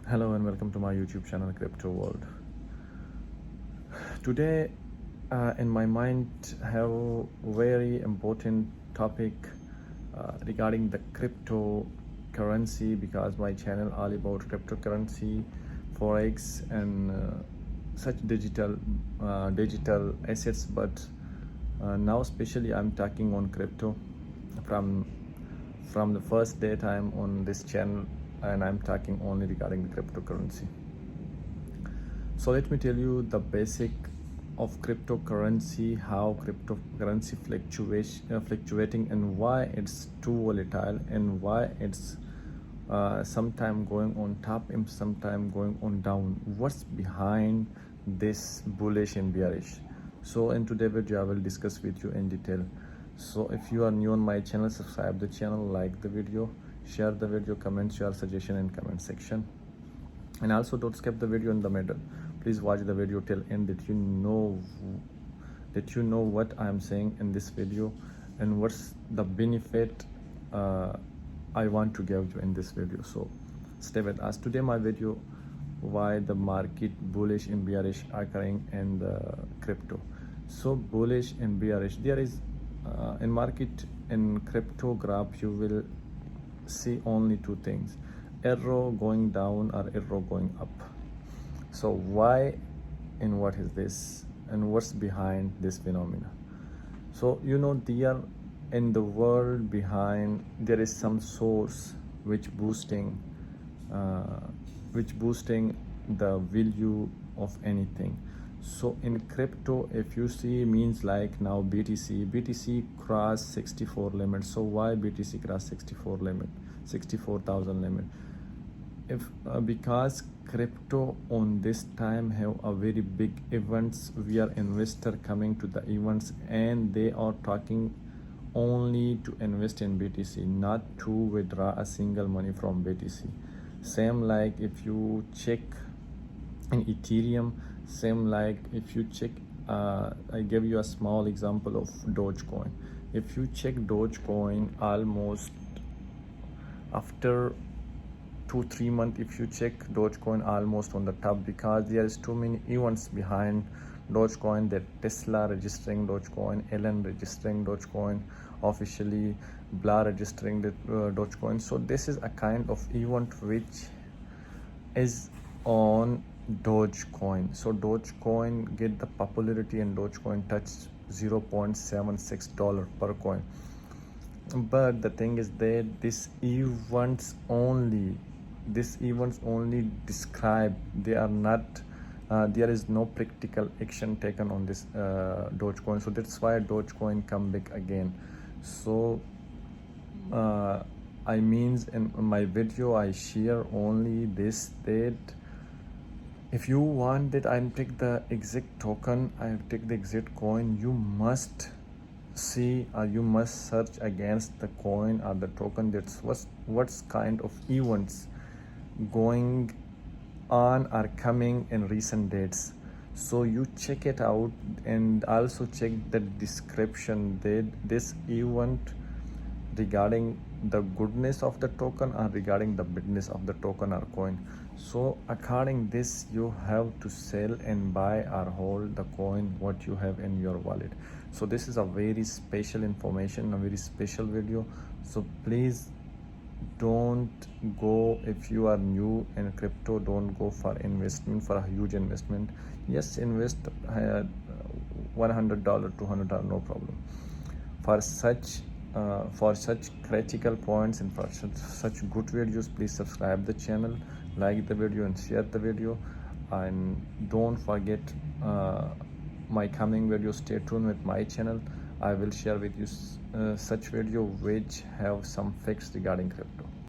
Hello and welcome to my YouTube channel Crypto World. Today in my mind have a very important topic regarding the cryptocurrency, because my channel all about cryptocurrency, forex and such digital assets, but now especially I'm talking on crypto. From the first date I'm on this channel, and I'm talking only regarding the cryptocurrency. So let me tell you the basic of cryptocurrency, how cryptocurrency fluctuating, and why it's too volatile, and why it's sometime going on top and sometime going on down. What's behind this bullish and bearish? So in today's video I will discuss with you in detail. So if you are new on my channel, subscribe the channel, like the video, share the video, comment your suggestion in comment section, and also don't skip the video in the middle. Please watch the video till end, that you know what I am saying in this video and what's the benefit I want to give you in this video. So stay with us. Today my video, why the market bullish and bearish are occurring in the crypto. So bullish and bearish, there is in market, in crypto graph you will see only two things: arrow going down or arrow going up. So why and what is this, and what's behind this phenomena? So there in the world behind, there is some source which boosting the value of anything. So in crypto, if you see, means like now BTC crossed 64 limit. So why BTC crossed 64 limit, 64,000 limit? If because crypto on this time have a very big events, we are investor coming to the events, and they are talking only to invest in BTC, not to withdraw a single money from BTC. Same like if you check in Ethereum, same like if you check I give you a small example of Dogecoin. If you check Dogecoin, almost after 2-3 months, if you check Dogecoin almost on the top, because there is too many events behind Dogecoin, that Tesla registering Dogecoin, Elon registering Dogecoin officially, Blah registering the Dogecoin. So this is a kind of event which is on Dogecoin. So Dogecoin get the popularity, and Dogecoin touched $0.76 per coin. But the thing is that this events only describe, they are not there is no practical action taken on this Dogecoin. So that's why Dogecoin come back again. So I means in my video I share only this, that if you want that I take the exact token, I take the exact coin, you must see, or you must search against the coin or the token, that's what's kind of events going on are coming in recent dates. So you check it out, and also check the description, that this event regarding the goodness of the token or regarding the badness of the token or coin. So according this, you have to sell and buy or hold the coin what you have in your wallet. So this is a very special information, a very special video. So please don't go, if you are new in crypto, don't go for investment, for a huge investment. Yes, invest $100, $200, no problem. For such critical points and for such good videos, please subscribe the channel, like the video and share the video, and don't forget my coming video. Stay tuned with my channel. I will share with you such video which have some facts regarding crypto.